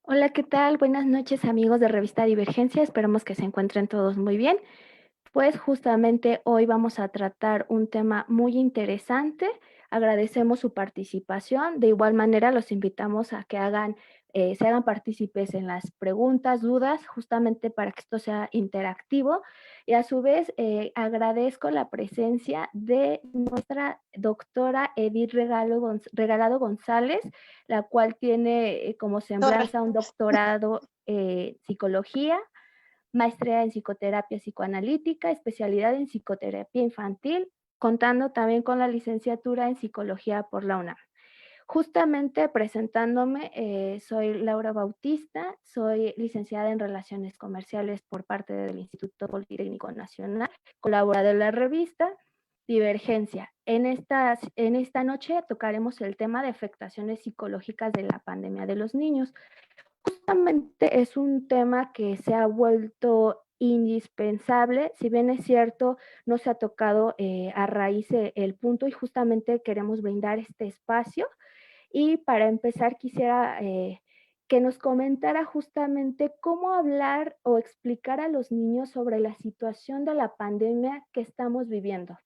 Hola, ¿qué tal? Buenas noches, amigos de Revista Divergencia. Esperamos que se encuentren todos muy bien. Pues justamente hoy vamos a tratar un tema muy interesante. Agradecemos su participación. De igual manera, los invitamos a que se hagan partícipes en las preguntas, dudas, justamente para que esto sea interactivo. Y a su vez, agradezco la presencia de nuestra doctora Edith Regalado González, la cual tiene como Torre. semblanza un doctorado en psicología, maestría en psicoterapia psicoanalítica, especialidad en psicoterapia infantil, contando también con la licenciatura en psicología por la UNAM. Justamente presentándome, soy Laura Bautista, soy licenciada en Relaciones Comerciales por parte del Instituto Politécnico Nacional, colaboradora de la revista Divergencia. En esta noche tocaremos el tema de afectaciones psicológicas de la pandemia de los niños. Justamente es un tema que se ha vuelto indispensable, si bien es cierto, no se ha tocado a raíz el punto y justamente queremos brindar este espacio. Y para empezar quisiera que nos comentara justamente cómo hablar o explicar a los niños sobre la situación de la pandemia que estamos viviendo.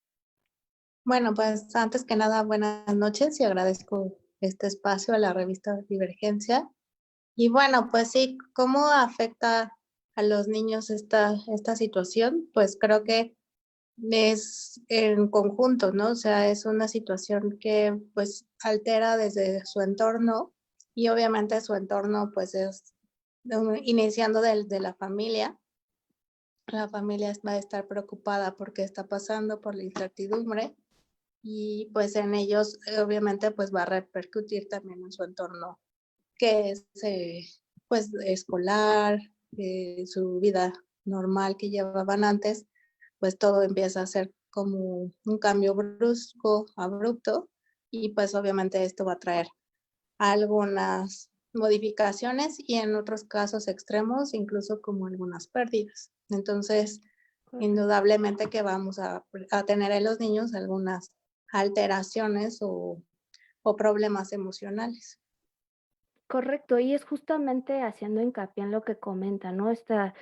Bueno, pues antes que nada, buenas noches y agradezco este espacio a la revista Divergencia. Y bueno, pues sí, ¿cómo afecta a los niños esta situación? Pues creo que es en conjunto, ¿no? O sea, es una situación que pues altera desde su entorno y obviamente su entorno pues es iniciando de la familia. La familia va a estar preocupada por qué está pasando, por la incertidumbre. Y pues en ellos obviamente pues va a repercutir también en su entorno que es pues escolar, su vida normal que llevaban antes, pues todo empieza a ser como un cambio brusco, abrupto, y pues obviamente esto va a traer algunas modificaciones y en otros casos extremos, incluso como algunas pérdidas. Entonces, Correcto. indudablemente que vamos a tener en los niños algunas alteraciones o problemas emocionales. Correcto, y es justamente haciendo hincapié en lo que comenta, ¿no? Esta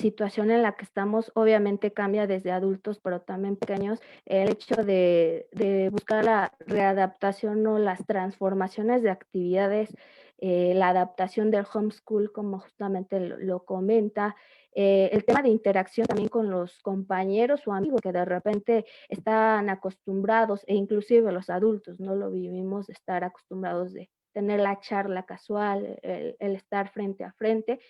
situación en la que estamos, obviamente cambia desde adultos, pero también pequeños, el hecho de buscar la readaptación o las transformaciones de actividades, la adaptación del homeschool, como justamente lo comenta, el tema de interacción también con los compañeros o amigos que de repente están acostumbrados, e inclusive los adultos, ¿no? Lo vivimos, de estar acostumbrados de tener la charla casual, el estar frente a frente,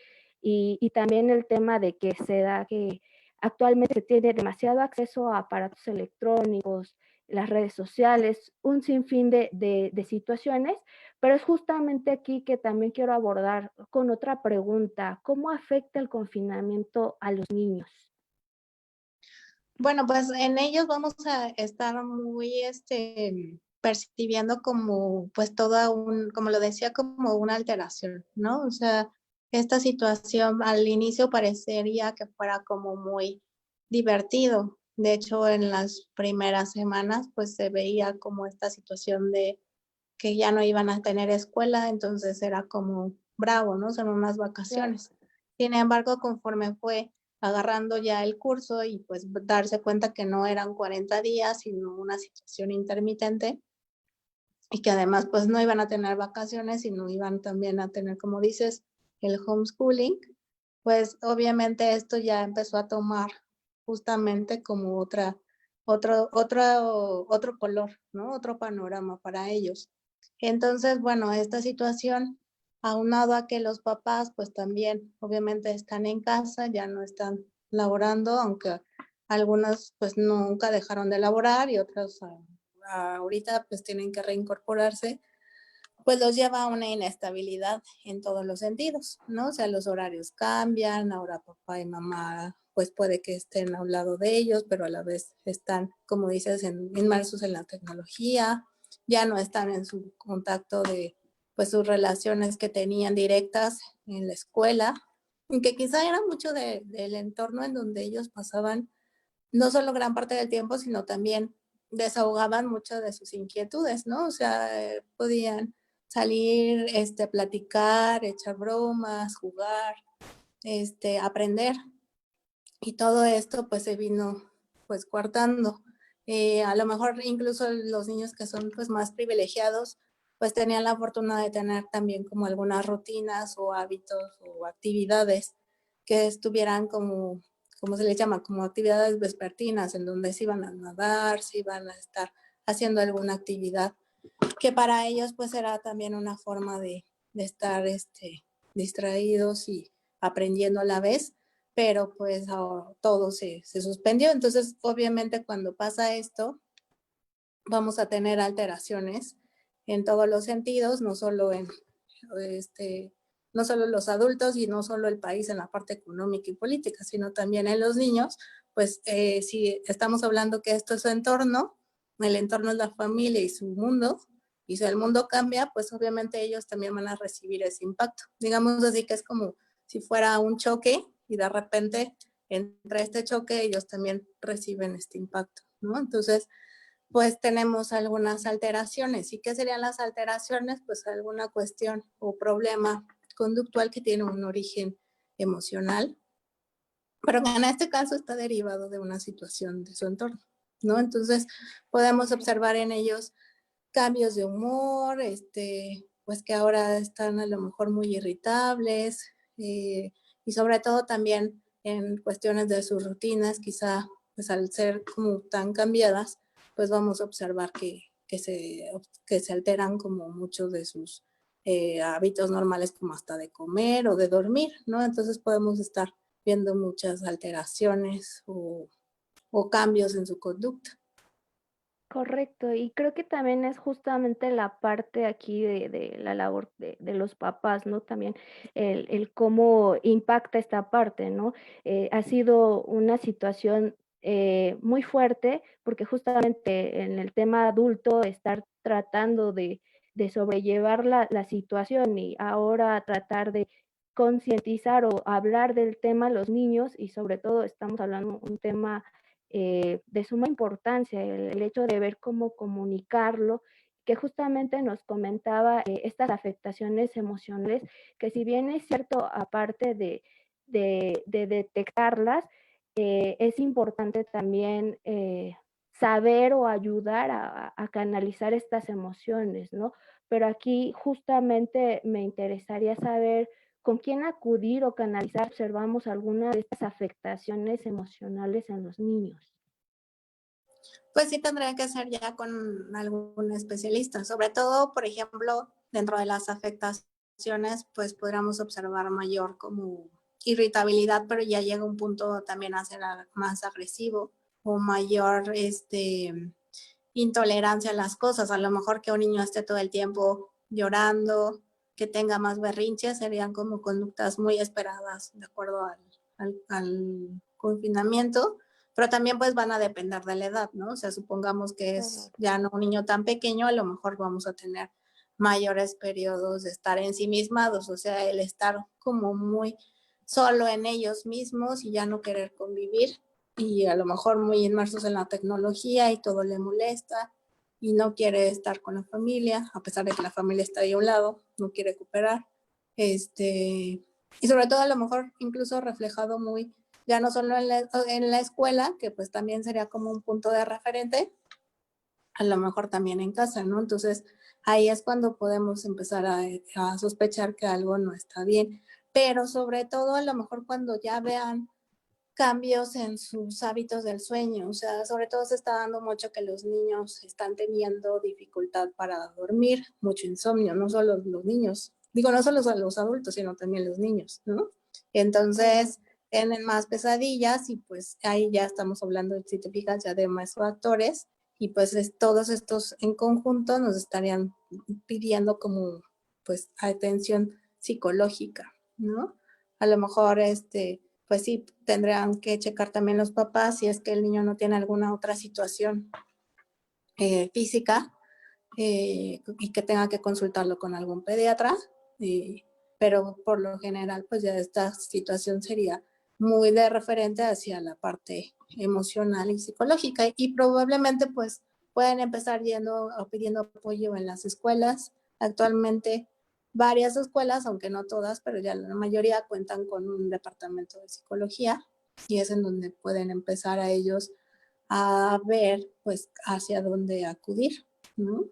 y también el tema de que se da que actualmente se tiene demasiado acceso a aparatos electrónicos, las redes sociales, un sinfín de situaciones, pero es justamente aquí que también quiero abordar con otra pregunta, ¿cómo afecta el confinamiento a los niños? Bueno, pues en ellos vamos a estar muy, percibiendo como, pues toda como lo decía, como una alteración, ¿no? O sea, esta situación al inicio parecería que fuera como muy divertido. De hecho, en las primeras semanas, pues se veía como esta situación de que ya no iban a tener escuela, entonces era como bravo, ¿no? Son unas Claro. vacaciones. Sin embargo, conforme fue agarrando ya el curso y pues darse cuenta que no eran 40 días, sino una situación intermitente y que además pues no iban a tener vacaciones, sino iban también a tener, como dices, el homeschooling, pues obviamente esto ya empezó a tomar justamente como otro color, ¿no? Otro panorama para ellos. Entonces, bueno, esta situación, aunado a que los papás, pues también obviamente están en casa, ya no están laborando, aunque algunos pues nunca dejaron de laborar y otros ahorita pues tienen que reincorporarse, pues los lleva a una inestabilidad en todos los sentidos, ¿no? O sea, los horarios cambian, ahora papá y mamá pues puede que estén a un lado de ellos, pero a la vez están, como dices, inmersos en la tecnología, ya no están en su contacto de pues sus relaciones que tenían directas en la escuela, y que quizá era mucho del entorno en donde ellos pasaban no solo gran parte del tiempo, sino también desahogaban muchas de sus inquietudes, ¿no? O sea, podían salir, platicar, echar bromas, jugar, aprender. Y todo esto pues se vino pues coartando. A lo mejor incluso los niños que son pues más privilegiados pues tenían la fortuna de tener también como algunas rutinas o hábitos o actividades que estuvieran como se les llama, como actividades vespertinas, en donde se iban a nadar, se iban a estar haciendo alguna actividad, que para ellos pues era también una forma de estar distraídos y aprendiendo a la vez, pero pues todo se suspendió. Entonces, obviamente cuando pasa esto, vamos a tener alteraciones en todos los sentidos, no solo no solo los adultos y no solo el país en la parte económica y política, sino también en los niños. Pues si estamos hablando que esto es su entorno, el entorno es la familia y su mundo, y si el mundo cambia, pues obviamente ellos también van a recibir ese impacto. Digamos así que es como si fuera un choque y de repente entre este choque ellos también reciben este impacto, ¿no? Entonces, pues tenemos algunas alteraciones. ¿Y qué serían las alteraciones? Pues alguna cuestión o problema conductual que tiene un origen emocional, pero que en este caso está derivado de una situación de su entorno, ¿no? Entonces podemos observar en ellos cambios de humor, pues que ahora están a lo mejor muy irritables, y sobre todo también en cuestiones de sus rutinas, quizá pues al ser como tan cambiadas, pues vamos a observar que se alteran como muchos de sus hábitos normales, como hasta de comer o de dormir, ¿no? Entonces podemos estar viendo muchas alteraciones o cambios en su conducta. Correcto, y creo que también es justamente la parte aquí de la labor de los papás, ¿no? También el cómo impacta esta parte, ¿no? Ha sido una situación muy fuerte porque justamente en el tema adulto estar tratando de sobrellevar la situación y ahora tratar de concientizar o hablar del tema a los niños y sobre todo estamos hablando un tema de suma importancia el hecho de ver cómo comunicarlo, que justamente nos comentaba estas afectaciones emocionales, que si bien es cierto, aparte de detectarlas, es importante también saber o ayudar a canalizar estas emociones, ¿no? Pero aquí justamente me interesaría saber con quién acudir o canalizar, observamos alguna de estas afectaciones emocionales en los niños. Pues sí tendría que ser ya con algún especialista, sobre todo, por ejemplo, dentro de las afectaciones, pues podríamos observar mayor como irritabilidad, pero ya llega un punto también a ser más agresivo o mayor intolerancia a las cosas. A lo mejor que un niño esté todo el tiempo llorando, que tenga más berrinches, serían como conductas muy esperadas de acuerdo al confinamiento, pero también pues van a depender de la edad, ¿no? O sea, supongamos que es ya no un niño tan pequeño, a lo mejor vamos a tener mayores periodos de estar ensimismados, o sea, el estar como muy solo en ellos mismos y ya no querer convivir y a lo mejor muy inmersos en la tecnología y todo le molesta y no quiere estar con la familia, a pesar de que la familia está ahí a un lado, no quiere cooperar. Y sobre todo a lo mejor incluso reflejado muy, ya no solo en la escuela, que pues también sería como un punto de referente, a lo mejor también en casa, ¿no? Entonces ahí es cuando podemos empezar a sospechar que algo no está bien, pero sobre todo a lo mejor cuando ya vean cambios en sus hábitos del sueño, o sea, sobre todo se está dando mucho que los niños están teniendo dificultad para dormir, mucho insomnio, no solo los niños, digo, no solo los adultos, sino también los niños, ¿no? Entonces, tienen más pesadillas y pues ahí ya estamos hablando, si te fijas, ya de más factores y pues todos estos en conjunto nos estarían pidiendo como pues atención psicológica, ¿no? A lo mejor pues sí, tendrán que checar también los papás si es que el niño no tiene alguna otra situación física y que tenga que consultarlo con algún pediatra, pero por lo general pues ya esta situación sería muy de referente hacia la parte emocional y psicológica y probablemente pues pueden empezar yendo o pidiendo apoyo en las escuelas Actualmente varias escuelas, aunque no todas, pero ya la mayoría cuentan con un departamento de psicología y es en donde pueden empezar a ellos a ver pues hacia dónde acudir, ¿no?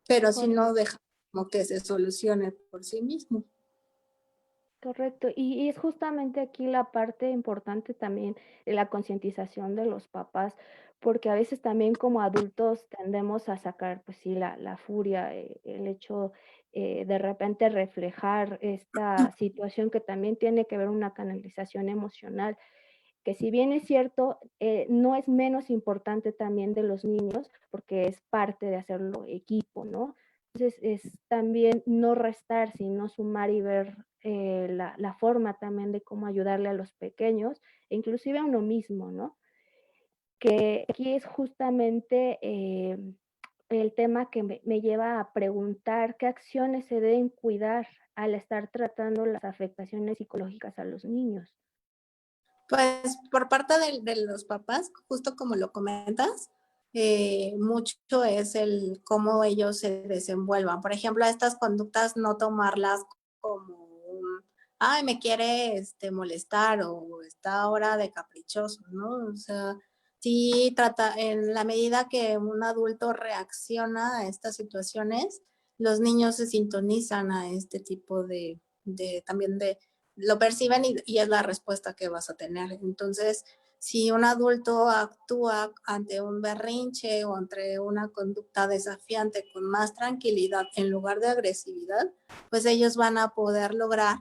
Pero si no Correcto. deja como que se solucione por sí mismo. Correcto, y es justamente aquí la parte importante también de la concientización de los papás, porque a veces también como adultos tendemos a sacar, pues sí, la furia, el hecho, de repente reflejar esta situación que también tiene que ver una canalización emocional, que si bien es cierto, no es menos importante también de los niños, porque es parte de hacerlo equipo, ¿no? Entonces, es también no restar, sino sumar y ver la forma también de cómo ayudarle a los pequeños, e inclusive a uno mismo, ¿no? Que aquí es justamente el tema que me lleva a preguntar qué acciones se deben cuidar al estar tratando las afectaciones psicológicas a los niños. Pues por parte de los papás, justo como lo comentas, mucho es el cómo ellos se desenvuelvan. Por ejemplo, estas conductas no tomarlas como un, ay, me quiere molestar o está ahora de caprichoso, ¿no? O sea, sí trata, en la medida que un adulto reacciona a estas situaciones, los niños se sintonizan a este tipo de también de lo perciben y es la respuesta que vas a tener. Entonces, si un adulto actúa ante un berrinche o ante una conducta desafiante con más tranquilidad en lugar de agresividad, pues ellos van a poder lograr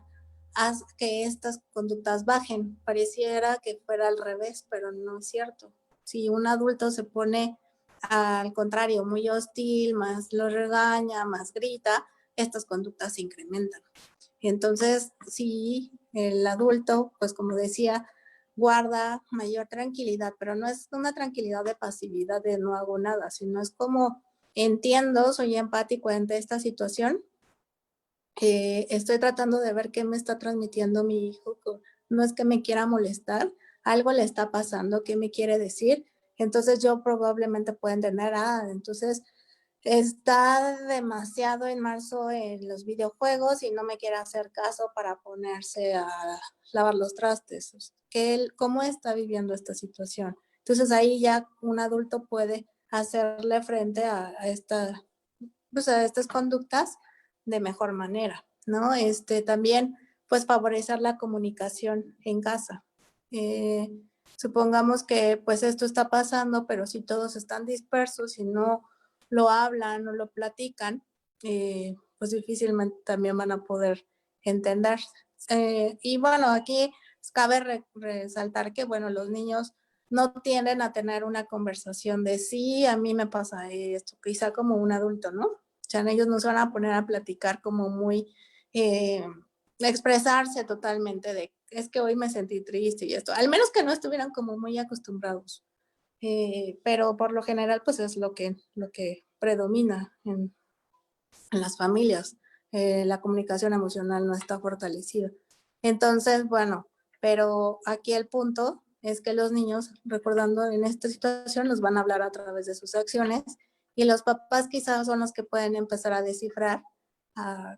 que estas conductas bajen. Pareciera que fuera al revés, pero no es cierto. Si un adulto se pone al contrario, muy hostil, más lo regaña, más grita, estas conductas se incrementan. Entonces, sí, el adulto, pues como decía, guarda mayor tranquilidad, pero no es una tranquilidad de pasividad de no hago nada, sino es como entiendo, soy empático ante esta situación, estoy tratando de ver qué me está transmitiendo mi hijo, no es que me quiera molestar, algo le está pasando, qué me quiere decir, entonces yo probablemente pueda entender, entonces está demasiado inmerso en los videojuegos y no me quiere hacer caso para ponerse a lavar los trastes. ¿Cómo está viviendo esta situación? Entonces ahí ya un adulto puede hacerle frente pues a estas conductas de mejor manera, ¿no? También, pues favorecer la comunicación en casa. Eh, Supongamos que pues esto está pasando, pero si todos están dispersos y no lo hablan o lo platican, pues difícilmente también van a poder entender. Y bueno, aquí cabe resaltar que, bueno, los niños no tienden a tener una conversación de sí, a mí me pasa esto, quizá como un adulto, ¿no? O sea, ellos no se van a poner a platicar como muy, expresarse totalmente de, es que hoy me sentí triste y esto, al menos que no estuvieran como muy acostumbrados. Pero por lo general, pues es lo que predomina en las familias. La comunicación emocional no está fortalecida. Entonces, bueno, pero aquí el punto es que los niños, recordando en esta situación, los van a hablar a través de sus acciones y los papás quizás son los que pueden empezar a descifrar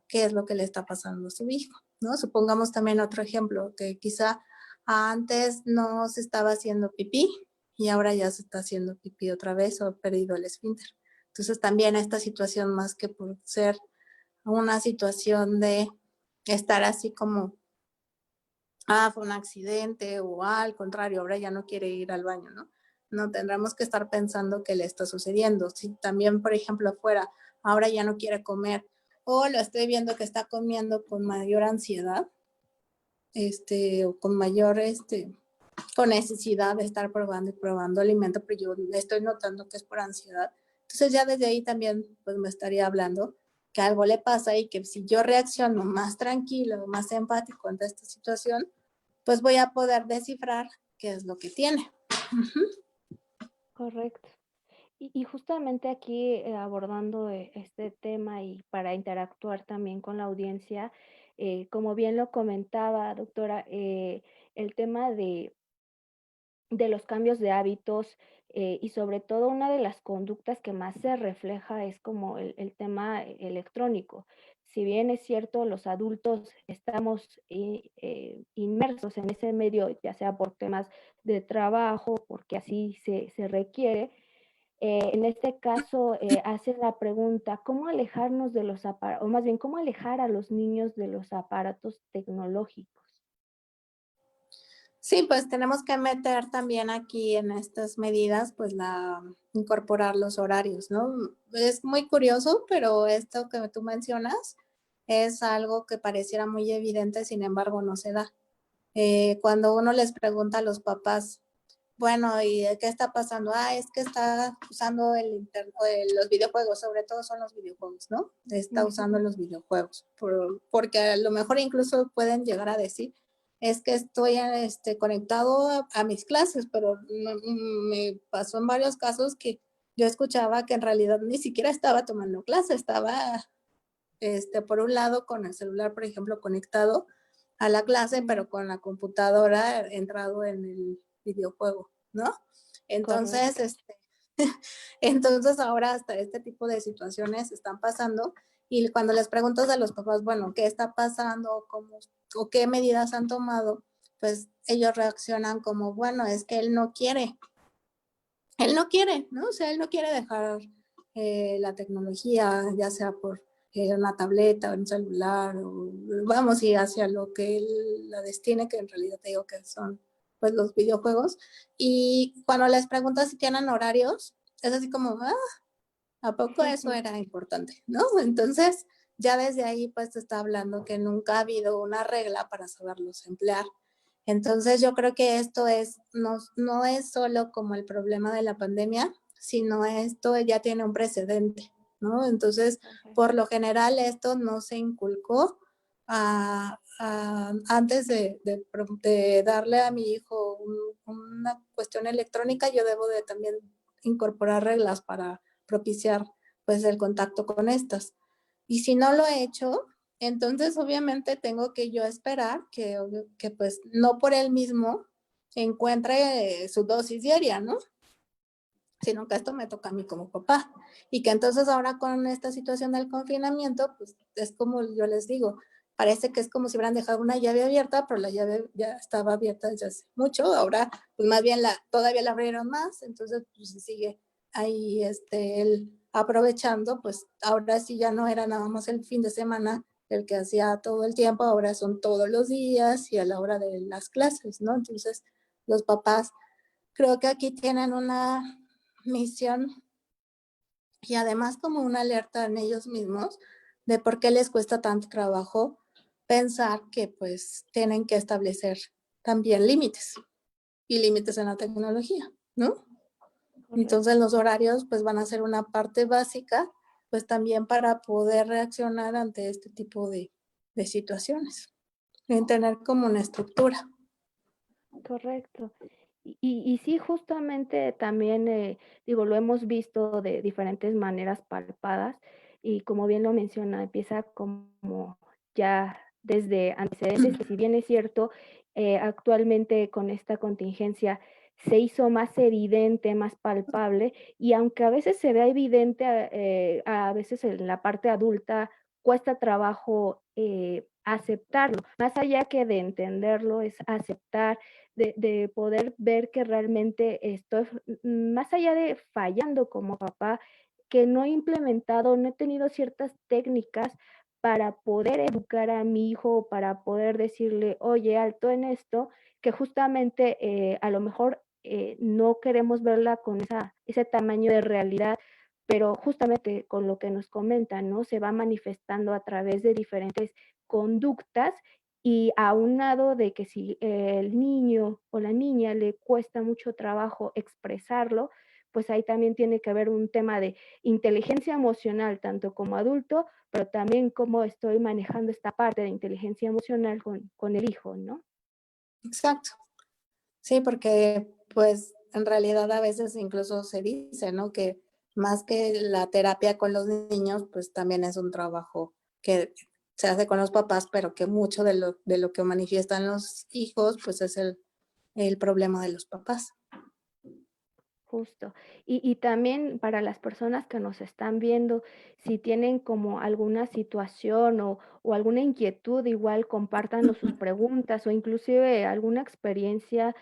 qué es lo que le está pasando a su hijo, ¿no? Supongamos también otro ejemplo, que quizá antes no se estaba haciendo pipí y ahora ya se está haciendo pipí otra vez o ha perdido el esfínter. Entonces también esta situación, más que por ser una situación de estar así como, fue un accidente o al contrario, ahora ya no quiere ir al baño, ¿no? No tendremos que estar pensando qué le está sucediendo. Si también, por ejemplo, afuera, ahora ya no quiere comer o lo estoy viendo que está comiendo con mayor ansiedad, o con mayor, con necesidad de estar probando y probando alimento, pero yo estoy notando que es por ansiedad. Entonces ya desde ahí también pues me estaría hablando que algo le pasa y que si yo reacciono más tranquilo, más empático ante esta situación, pues voy a poder descifrar qué es lo que tiene. Correcto. Y justamente aquí, abordando este tema y para interactuar también con la audiencia, como bien lo comentaba, doctora, el tema de los cambios de hábitos, y sobre todo una de las conductas que más se refleja es como el tema electrónico. Si bien es cierto, los adultos estamos inmersos en ese medio, ya sea por temas de trabajo, porque así se requiere, en este caso hacen la pregunta, ¿cómo alejarnos de los aparatos, o más bien, cómo alejar a los niños de los aparatos tecnológicos? Sí, pues tenemos que meter también aquí en estas medidas, pues incorporar los horarios, ¿no? Es muy curioso, pero esto que tú mencionas es algo que pareciera muy evidente, sin embargo, no se da. Cuando uno les pregunta a los papás, bueno, ¿y qué está pasando? Ah, es que está usando los videojuegos, sobre todo son los videojuegos, ¿no? Está usando Ujú. los videojuegos, porque a lo mejor incluso pueden llegar a decir, es que estoy conectado a mis clases, pero me pasó en varios casos que yo escuchaba que en realidad ni siquiera estaba tomando clase, estaba por un lado con el celular, por ejemplo, conectado a la clase, Mm, pero con la computadora entrado en el videojuego, ¿no? Entonces, correcto. entonces ahora hasta este tipo de situaciones están pasando y cuando les preguntas a los papás, bueno, ¿qué está pasando? ¿Cómo, o qué medidas han tomado? Pues ellos reaccionan como, bueno, es que él no quiere, ¿no? O sea, él no quiere dejar la tecnología, ya sea por una tableta o un celular, o vamos, y hacia lo que él la destine, que en realidad te digo que son pues los videojuegos. Y cuando les preguntas si tienen horarios, es así como, ah, ¿a poco eso era importante? ¿No? Entonces, ya desde ahí pues te está hablando que nunca ha habido una regla para saberlos emplear. Entonces yo creo que esto no es solo como el problema de la pandemia, sino esto ya tiene un precedente, ¿no? Entonces, por lo general esto no se inculcó antes de darle a mi hijo una cuestión electrónica, yo debo de también incorporar reglas para propiciar pues el contacto con estas. Y si no lo he hecho, entonces obviamente tengo que yo esperar que pues no por él mismo encuentre su dosis diaria, ¿no? Sino que esto me toca a mí como papá. Y que entonces ahora con esta situación del confinamiento, pues es como yo les digo, parece que es como si hubieran dejado una llave abierta, pero la llave ya estaba abierta desde hace mucho, ahora pues más bien todavía la abrieron más, entonces pues sigue ahí él aprovechando, pues ahora sí ya no era nada más el fin de semana el que hacía todo el tiempo, ahora son todos los días y a la hora de las clases, ¿no? Entonces los papás creo que aquí tienen una misión y además como una alerta en ellos mismos de por qué les cuesta tanto trabajo pensar que pues tienen que establecer también límites y límites en la tecnología, ¿no? Entonces Correcto. los horarios pues van a ser una parte básica pues también para poder reaccionar ante este tipo de situaciones, en tener como una estructura. Correcto. Y sí, justamente también, digo, lo hemos visto de diferentes maneras palpadas y como bien lo menciona, empieza como ya desde antecedentes que si bien es cierto, actualmente con esta contingencia se hizo más evidente, más palpable y aunque a veces se vea evidente, a veces en la parte adulta cuesta trabajo aceptarlo, más allá que de entenderlo, es aceptar de poder ver que realmente estoy, más allá de fallando como papá, que no he implementado, no he tenido ciertas técnicas para poder educar a mi hijo, para poder decirle, oye, alto en esto, que justamente a lo mejor no queremos verla con ese tamaño de realidad, pero justamente con lo que nos comentan, ¿no? Se va manifestando a través de diferentes conductas y aunado de que si el niño o la niña le cuesta mucho trabajo expresarlo, pues ahí también tiene que haber un tema de inteligencia emocional, tanto como adulto, pero también cómo estoy manejando esta parte de inteligencia emocional con el hijo, ¿no? Exacto. Sí, porque pues en realidad a veces incluso se dice, ¿no? Que más que la terapia con los niños, pues también es un trabajo que se hace con los papás, pero que mucho de lo que manifiestan los hijos, pues es el problema de los papás. Justo. Y también para las personas que nos están viendo, si tienen como alguna situación o alguna inquietud, igual compártanos sus preguntas o inclusive alguna experiencia,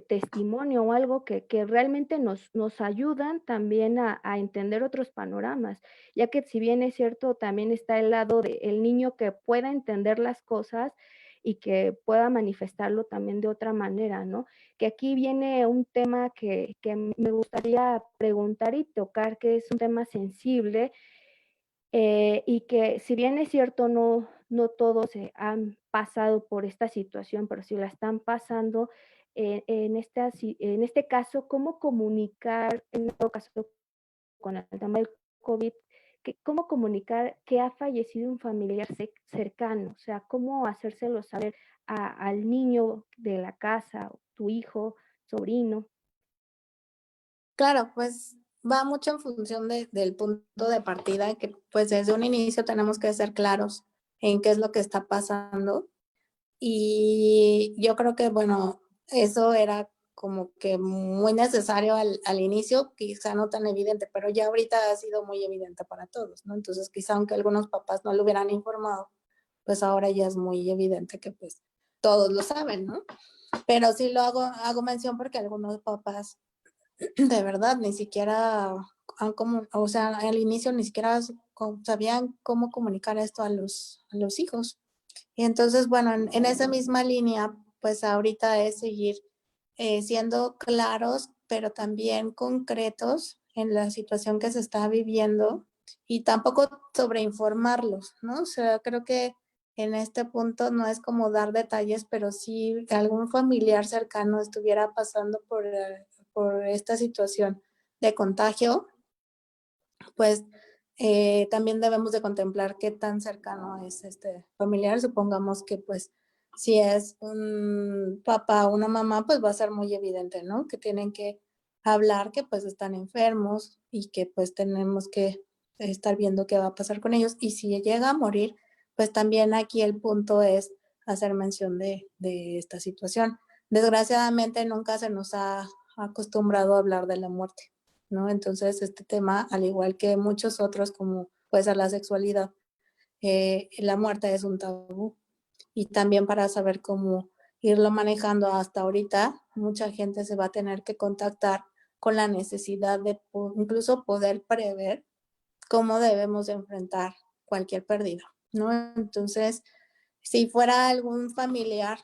testimonio o algo que realmente nos ayudan también a entender otros panoramas, ya que si bien es cierto, también está el lado del niño que pueda entender las cosas y que pueda manifestarlo también de otra manera, ¿no? Que aquí viene un tema que me gustaría preguntar y tocar, que es un tema sensible, y que si bien es cierto, no todos han pasado por esta situación, pero si la están pasando, en este caso, ¿cómo comunicar, en todo caso con el tema del COVID, cómo comunicar que ha fallecido un familiar cercano? O sea, cómo hacérselo saber al niño de la casa, tu hijo, sobrino. Claro, pues va mucho en función del punto de partida, que pues desde un inicio tenemos que ser claros en qué es lo que está pasando. Y yo creo que, bueno, eso era como que muy necesario al inicio, quizá no tan evidente, pero ya ahorita ha sido muy evidente para todos, ¿no? Entonces, quizá aunque algunos papás no lo hubieran informado, pues ahora ya es muy evidente que pues todos lo saben, ¿no? Pero sí hago mención porque algunos papás de verdad ni siquiera o sea, al inicio ni siquiera sabían cómo comunicar esto a los hijos. Y entonces, bueno, en esa misma línea, pues ahorita es seguir siendo claros, pero también concretos en la situación que se está viviendo y tampoco sobreinformarlos, ¿no? O sea, creo que en este punto no es como dar detalles, pero si algún familiar cercano estuviera pasando por esta situación de contagio, pues también debemos de contemplar qué tan cercano es este familiar. Supongamos que pues si es un papá o una mamá, pues va a ser muy evidente, ¿no? Que tienen que hablar que pues están enfermos y que pues tenemos que estar viendo qué va a pasar con ellos. Y si llega a morir, pues también aquí el punto es hacer mención de esta situación. Desgraciadamente nunca se nos ha acostumbrado a hablar de la muerte, ¿no? Entonces, este tema, al igual que muchos otros, como puede ser la sexualidad, la muerte es un tabú. Y también para saber cómo irlo manejando hasta ahorita, mucha gente se va a tener que contactar con la necesidad de incluso poder prever cómo debemos de enfrentar cualquier pérdida, ¿no? Entonces, si fuera algún familiar,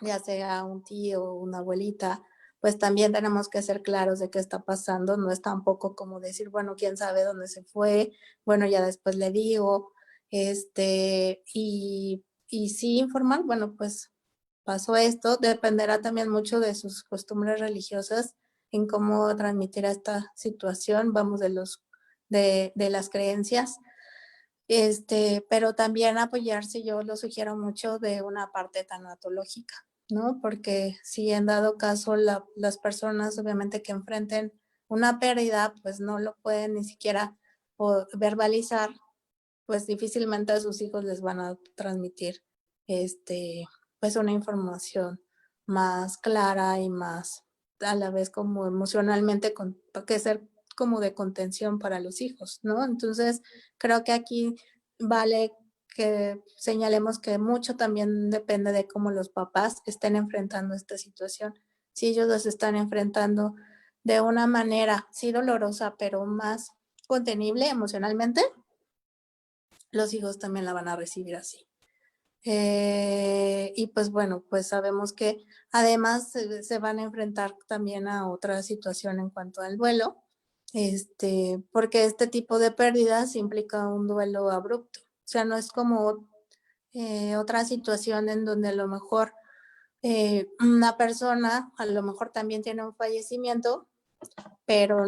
ya sea un tío o una abuelita, pues también tenemos que ser claros de qué está pasando. No es tampoco como decir, bueno, quién sabe dónde se fue, bueno, ya después le digo, y sí informar, bueno, pues pasó esto, dependerá también mucho de sus costumbres religiosas en cómo transmitir esta situación, vamos, de las creencias, pero también apoyarse, yo lo sugiero mucho, de una parte tanatológica, ¿no? Porque si en dado caso las personas obviamente que enfrenten una pérdida, pues no lo pueden ni siquiera verbalizar, pues difícilmente a sus hijos les van a transmitir, pues una información más clara y más a la vez como emocionalmente que ser como de contención para los hijos, ¿no? Entonces, creo que aquí vale que señalemos que mucho también depende de cómo los papás estén enfrentando esta situación. Si ellos los están enfrentando de una manera, sí dolorosa, pero más contenible emocionalmente, los hijos también la van a recibir así. Y pues bueno, pues sabemos que además se van a enfrentar también a otra situación en cuanto al duelo, porque este tipo de pérdidas implica un duelo abrupto. O sea, no es como otra situación en donde a lo mejor una persona a lo mejor también tiene un fallecimiento, pero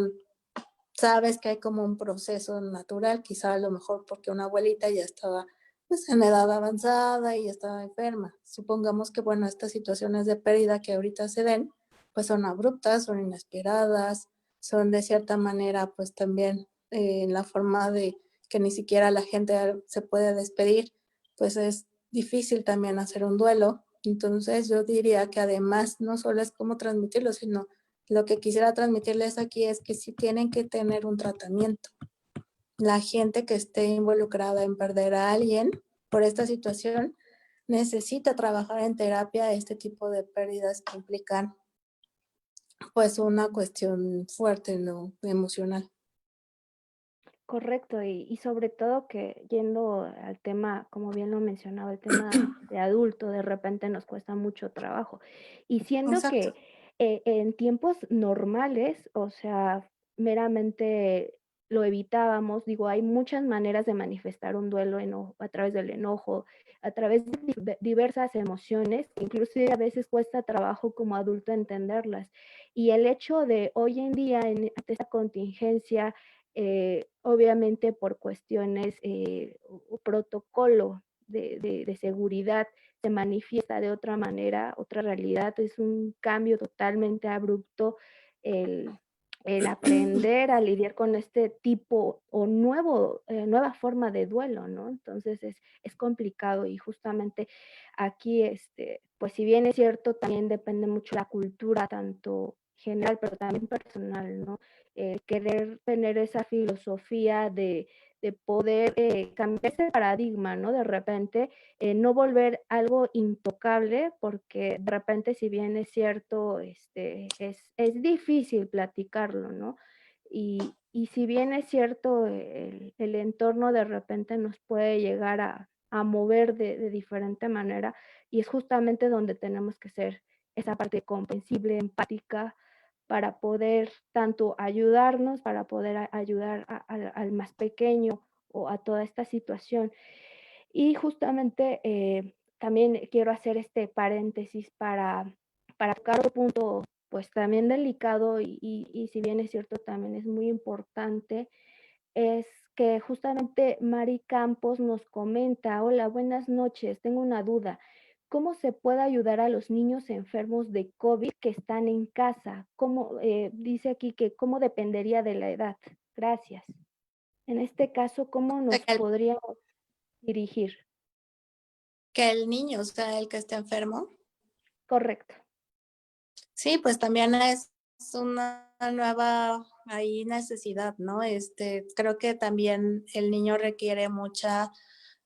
sabes que hay como un proceso natural, quizá a lo mejor porque una abuelita ya estaba pues en edad avanzada y estaba enferma. Supongamos que, bueno, estas situaciones de pérdida que ahorita se den, pues son abruptas, son inesperadas, son de cierta manera, pues también la forma de que ni siquiera la gente se puede despedir, pues es difícil también hacer un duelo. Entonces yo diría que además no solo es cómo transmitirlo, sino lo que quisiera transmitirles aquí es que sí tienen que tener un tratamiento. La gente que esté involucrada en perder a alguien por esta situación necesita trabajar en terapia este tipo de pérdidas que implican pues una cuestión fuerte, ¿no? Emocional. Correcto, y sobre todo que yendo al tema, como bien lo mencionaba, el tema de adulto, de repente nos cuesta mucho trabajo. Y siendo Exacto. que, en tiempos normales, o sea, meramente lo evitábamos, digo, hay muchas maneras de manifestar un duelo a través del enojo, a través de diversas emociones, inclusive a veces cuesta trabajo como adulto entenderlas. Y el hecho de hoy en día, ante esta contingencia, obviamente por cuestiones o protocolo de seguridad se manifiesta de otra manera, otra realidad, es un cambio totalmente abrupto el, el aprender a lidiar con este tipo o nueva forma de duelo, ¿no? Entonces es complicado y justamente aquí, pues si bien es cierto, también depende mucho la cultura, tanto general, pero también personal, ¿no? Querer tener esa filosofía de poder cambiar ese paradigma, ¿no? De repente, no volver algo intocable, porque de repente, si bien es cierto, es difícil platicarlo, ¿no? Y si bien es cierto, el entorno de repente nos puede llegar a mover de diferente manera, y es justamente donde tenemos que ser esa parte comprensible, empática, para poder tanto ayudarnos, para poder ayudar al más pequeño o a toda esta situación. Y justamente también quiero hacer este paréntesis para tocar otro punto, pues también delicado y si bien es cierto, también es muy importante, es que justamente Mari Campos nos comenta, hola, buenas noches, tengo una duda. ¿Cómo se puede ayudar a los niños enfermos de COVID que están en casa? ¿Cómo, dice aquí que cómo dependería de la edad? Gracias. En este caso, ¿cómo O sea, nos podríamos dirigir? que el niño sea el que esté enfermo. Correcto. Sí, pues también es una nueva ahí necesidad, ¿no? Creo que también el niño requiere mucha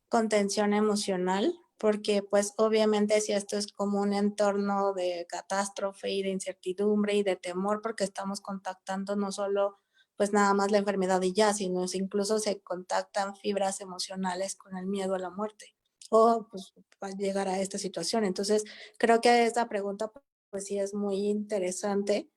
contención emocional, porque pues obviamente si esto es como un entorno de catástrofe y de incertidumbre y de temor, porque estamos contactando no solo pues nada más la enfermedad y ya, sino incluso se contactan fibras emocionales con el miedo a la muerte o pues va a llegar a esta situación. Entonces, creo que esta pregunta pues sí es muy interesante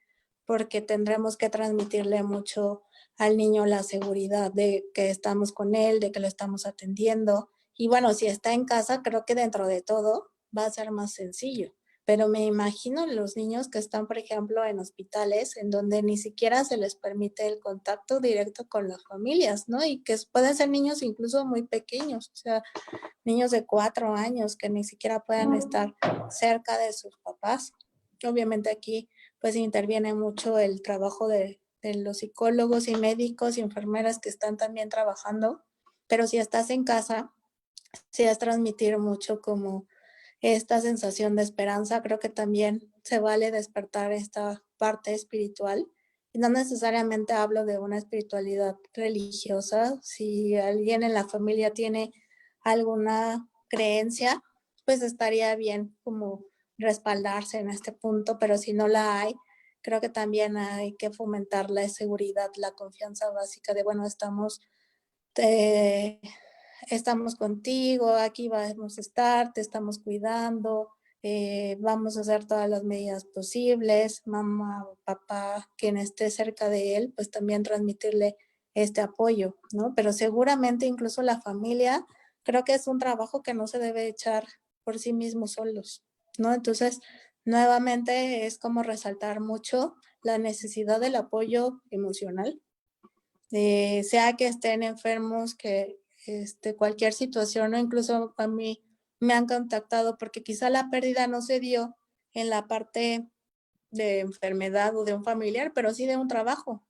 porque tendremos que transmitirle mucho al niño la seguridad de que estamos con él, de que lo estamos atendiendo. Y bueno, si está en casa, creo que dentro de todo va a ser más sencillo. Pero me imagino los niños que están, por ejemplo, en hospitales en donde ni siquiera se les permite el contacto directo con las familias, ¿no? Y que pueden ser niños incluso muy pequeños, o sea, niños de 4 años que ni siquiera puedan estar cerca de sus papás. Obviamente aquí pues interviene mucho el trabajo de los psicólogos y médicos y enfermeras que están también trabajando, pero si estás en casa, sí es transmitir mucho como esta sensación de esperanza. Creo que también se vale despertar esta parte espiritual. Y no necesariamente hablo de una espiritualidad religiosa. Si alguien en la familia tiene alguna creencia, pues estaría bien como respaldarse en este punto, pero si no la hay, creo que también hay que fomentar la seguridad, la confianza básica de, bueno, eh, estamos contigo, aquí vamos a estar, te estamos cuidando, vamos a hacer todas las medidas posibles, mamá o papá, quien esté cerca de él, pues también transmitirle este apoyo, ¿no? Pero seguramente incluso la familia, creo que es un trabajo que no se debe echar por sí mismos solos, ¿no? Entonces, nuevamente es como resaltar mucho la necesidad del apoyo emocional, sea que estén enfermos, que cualquier situación, o incluso a mí me han contactado porque quizá la pérdida no se dio en la parte de enfermedad o de un familiar, pero sí de un trabajo.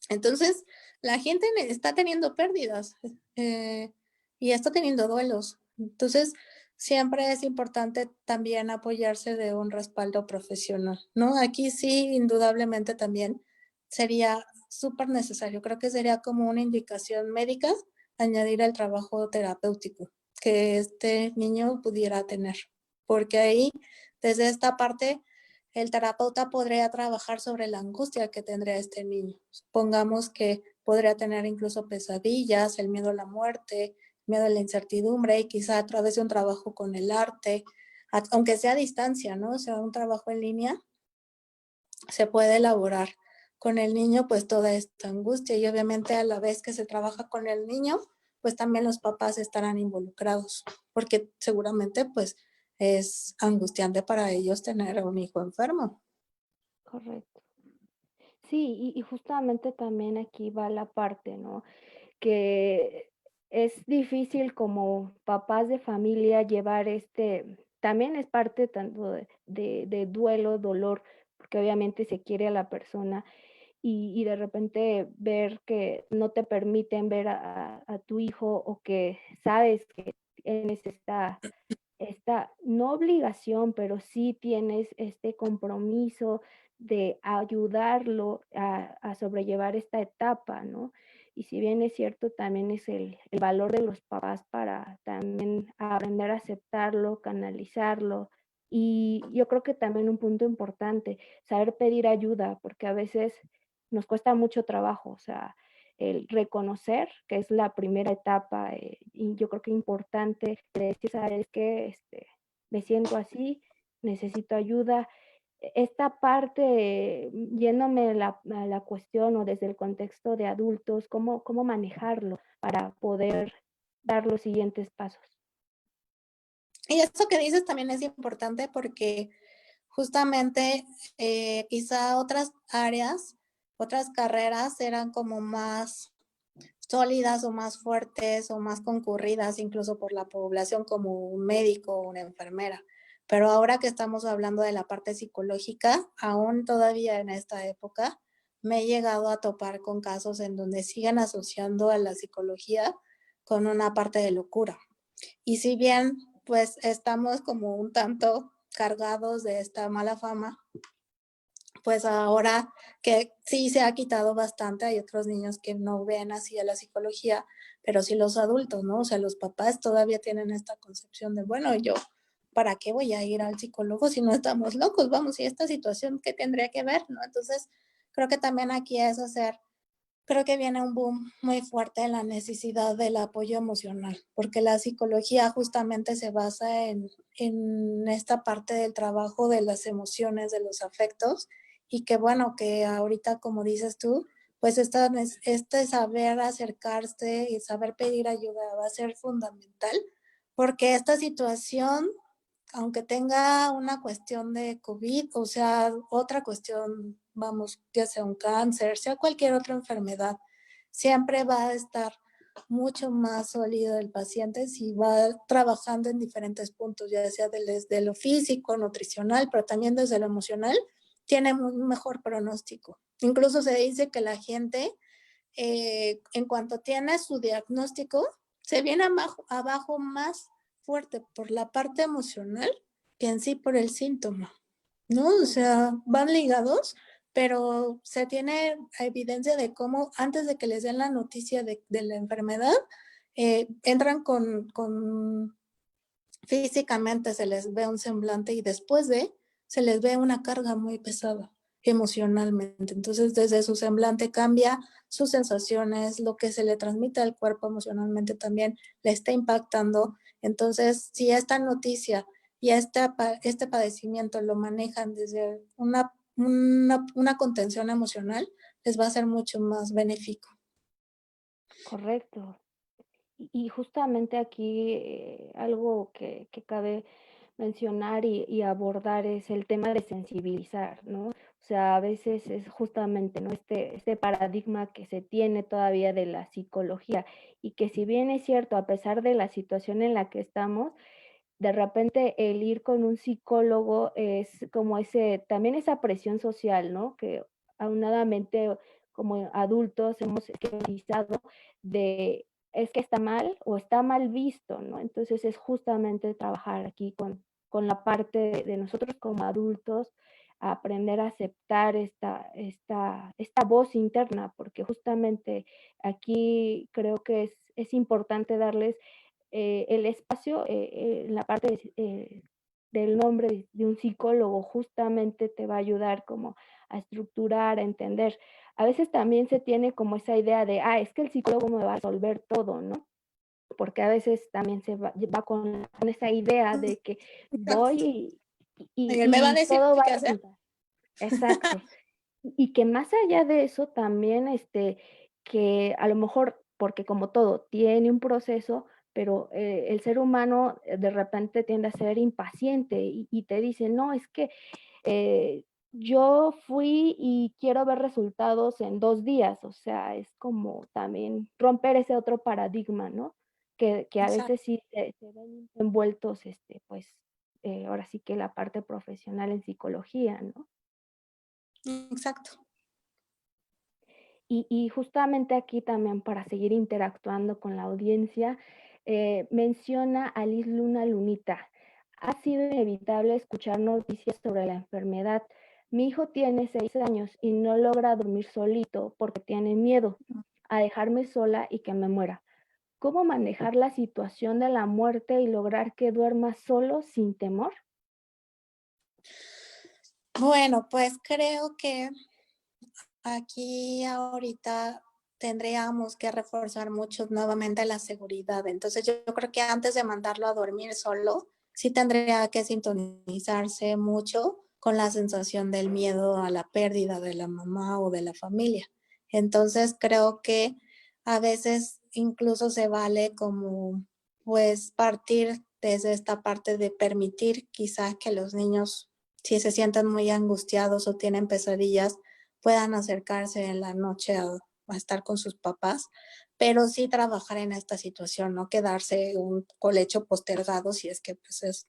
Entonces, la gente está teniendo pérdidas y está teniendo duelos. Entonces, siempre es importante también apoyarse de un respaldo profesional, ¿no? Aquí sí, indudablemente también sería súper necesario. Creo que sería como una indicación médica añadir el trabajo terapéutico que este niño pudiera tener, porque ahí, desde esta parte, el terapeuta podría trabajar sobre la angustia que tendría este niño. Supongamos que podría tener incluso pesadillas, el miedo a la muerte, miedo a la incertidumbre y quizá a través de un trabajo con el arte, aunque sea a distancia, ¿no? O sea, un trabajo en línea, se puede elaborar con el niño pues toda esta angustia y obviamente a la vez que se trabaja con el niño, pues también los papás estarán involucrados, porque seguramente pues es angustiante para ellos tener a un hijo enfermo. Correcto. Sí, y justamente también aquí va la parte, ¿no? Que es difícil como papás de familia llevar también es parte tanto de duelo, dolor, porque obviamente se quiere a la persona y de repente ver que no te permiten ver a tu hijo o que sabes que tienes esta, no obligación, pero sí tienes este compromiso de ayudarlo a sobrellevar esta etapa, ¿no? Y si bien es cierto, también es el valor de los papás para también aprender a aceptarlo, canalizarlo. Y yo creo que también un punto importante, saber pedir ayuda, porque a veces nos cuesta mucho trabajo, o sea, el reconocer, que es la primera etapa, y yo creo que importante de decir, ¿sabes qué? Me siento así, necesito ayuda. Esta parte, yéndome a la cuestión o desde el contexto de adultos, ¿cómo manejarlo para poder dar los siguientes pasos? Y esto que dices también es importante porque justamente quizá otras áreas, otras carreras eran como más sólidas o más fuertes o más concurridas incluso por la población como un médico o una enfermera. Pero ahora que estamos hablando de la parte psicológica, aún todavía en esta época, me he llegado a topar con casos en donde siguen asociando a la psicología con una parte de locura. Y si bien pues estamos como un tanto cargados de esta mala fama, pues ahora que sí se ha quitado bastante, hay otros niños que no ven así a la psicología, pero sí los adultos, ¿no? O sea, los papás todavía tienen esta concepción de, bueno, yo, ¿para qué voy a ir al psicólogo si no estamos locos? Vamos, y esta situación, ¿qué tendría que ver, no? Entonces, creo que también aquí es hacer creo que viene un boom muy fuerte en la necesidad del apoyo emocional, porque la psicología justamente se basa en esta parte del trabajo de las emociones, de los afectos, y que bueno, que ahorita, como dices tú, pues este saber acercarse y saber pedir ayuda va a ser fundamental, porque esta situación aunque tenga una cuestión de COVID, o sea, otra cuestión, vamos, ya sea un cáncer, sea cualquier otra enfermedad, siempre va a estar mucho más sólido el paciente si va trabajando en diferentes puntos, ya sea desde lo físico, nutricional, pero también desde lo emocional, tiene un mejor pronóstico. Incluso se dice que la gente, en cuanto tiene su diagnóstico, se viene abajo más fuerte por la parte emocional que en sí por el síntoma, ¿no? O sea, van ligados, pero se tiene evidencia de cómo antes de que les den la noticia de la enfermedad, entran con físicamente se les ve un semblante y después se les ve una carga muy pesada emocionalmente. Entonces, desde su semblante cambia sus sensaciones, lo que se le transmite al cuerpo emocionalmente también le está impactando. Entonces, si esta noticia y este padecimiento lo manejan desde una contención emocional, les va a ser mucho más benéfico. Correcto. Y justamente aquí, algo que cabe mencionar y abordar es el tema de sensibilizar, ¿no? O sea, a veces es justamente, ¿no? Este paradigma que se tiene todavía de la psicología y que si bien es cierto, a pesar de la situación en la que estamos, de repente el ir con un psicólogo es como también esa presión social, ¿no? Que aunadamente como adultos hemos utilizado de es que está mal o está mal visto, ¿no? Entonces es justamente trabajar aquí con la parte de nosotros como adultos, aprender a aceptar esta voz interna, porque justamente aquí creo que es importante darles el espacio, en la parte del nombre de un psicólogo, justamente te va a ayudar como a estructurar, a entender. A veces también se tiene como esa idea de, es que el psicólogo me va a resolver todo, ¿no? Porque a veces también va con esa idea de que voy Él me va a y decir todo va qué a hacer. resultar. Exacto. Y que más allá de eso también, que a lo mejor, porque como todo, tiene un proceso, pero, el ser humano, de repente tiende a ser impaciente y te dice: "No, es que, eh, yo fui y quiero ver resultados en 2 días", o sea, es como también romper ese otro paradigma, ¿no? Que a Exacto, veces sí se ven envueltos, pues, ahora sí que la parte profesional en psicología, ¿no? exacto. Y justamente aquí también para seguir interactuando con la audiencia, menciona a Liz Luna Lunita. Ha sido inevitable escuchar noticias sobre la enfermedad. Mi hijo tiene 6 años y no logra dormir solito porque tiene miedo a dejarme sola y que me muera. ¿Cómo manejar la situación de la muerte y lograr que duerma solo sin temor? Bueno, pues creo que aquí ahorita tendríamos que reforzar mucho nuevamente la seguridad. Entonces, yo creo que antes de mandarlo a dormir solo, sí tendría que sintonizarse mucho con la sensación del miedo a la pérdida de la mamá o de la familia. Entonces, creo que a veces incluso se vale como, pues, partir desde esta parte de permitir quizás que los niños, si se sienten muy angustiados o tienen pesadillas, puedan acercarse en la noche a estar con sus papás, pero sí trabajar en esta situación, no quedarse un colecho postergado si es que pues es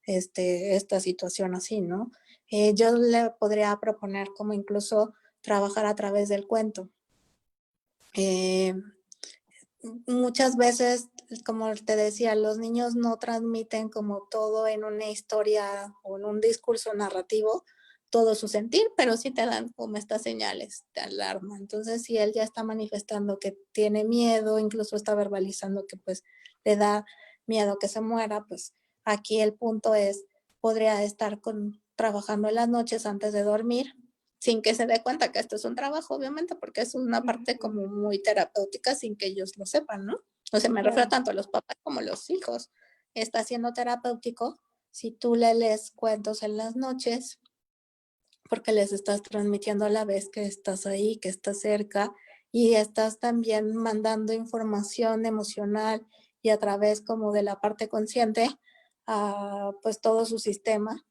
esta situación así, ¿no? Yo le podría proponer como incluso trabajar a través del cuento. Eh, Muchas veces, como te decía, los niños no transmiten como todo en una historia o en un discurso narrativo, todo su sentir, pero sí te dan como estas señales de alarma. Entonces, si él ya está manifestando que tiene miedo, incluso está verbalizando que pues le da miedo que se muera, pues aquí el punto es, podría estar trabajando en las noches antes de dormir, sin que se dé cuenta que esto es un trabajo, obviamente, porque es una parte Ujú, como muy terapéutica sin que ellos lo sepan, ¿no? O sea, me refiero claro. tanto a los papás como a los hijos. Está siendo terapéutico si tú le lees cuentos en las noches, porque les estás transmitiendo a la vez que estás ahí, que estás cerca y estás también mandando información emocional y a través como de la parte consciente a pues todo su sistema,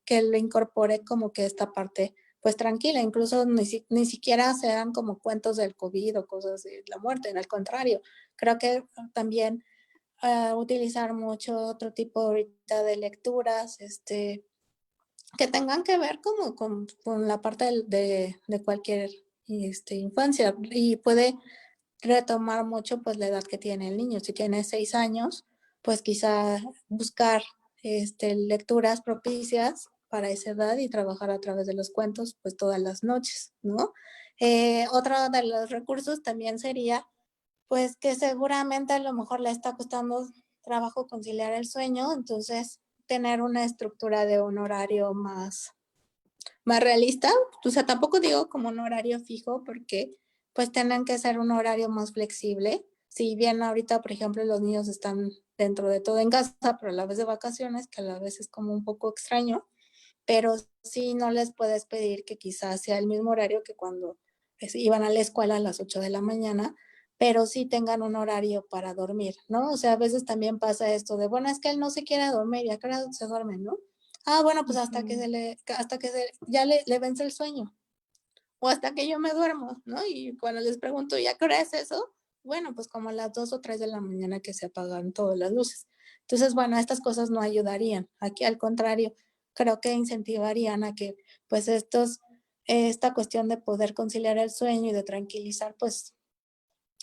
que le incorpore como que esta parte pues tranquila, incluso ni siquiera sean como cuentos del COVID o cosas de la muerte, en el contrario, creo que también utilizar mucho otro tipo ahorita de lecturas, que tengan que ver como con la parte de cualquier infancia y puede retomar mucho pues la edad que tiene el niño. Si tiene 6 años, pues quizá buscar lecturas propicias para esa edad y trabajar a través de los cuentos pues todas las noches, ¿no? Otro de los recursos también sería pues que seguramente a lo mejor le está costando trabajo conciliar el sueño, entonces tener una estructura de un horario más realista, o sea, tampoco digo como un horario fijo porque pues tienen que ser un horario más flexible. Si bien ahorita, por ejemplo, los niños están dentro de todo en casa, pero a la vez de vacaciones, que a la vez es como un poco extraño, pero sí no les puedes pedir que quizás sea el mismo horario que cuando iban a la escuela a las 8 de la mañana, pero sí tengan un horario para dormir, ¿no? O sea, a veces también pasa esto de, bueno, es que él no se quiere dormir, ¿y a qué hora se duerme, no? Ah, bueno, pues Ujú. hasta que ya le vence el sueño, o hasta que yo me duermo, ¿no? Y cuando les pregunto, ¿ya qué hora es eso? Bueno, pues como a las 2 o 3 de la mañana que se apagan todas las luces. Entonces, bueno, estas cosas no ayudarían. Aquí al contrario, creo que incentivarían a que, pues esta cuestión de poder conciliar el sueño y de tranquilizar, pues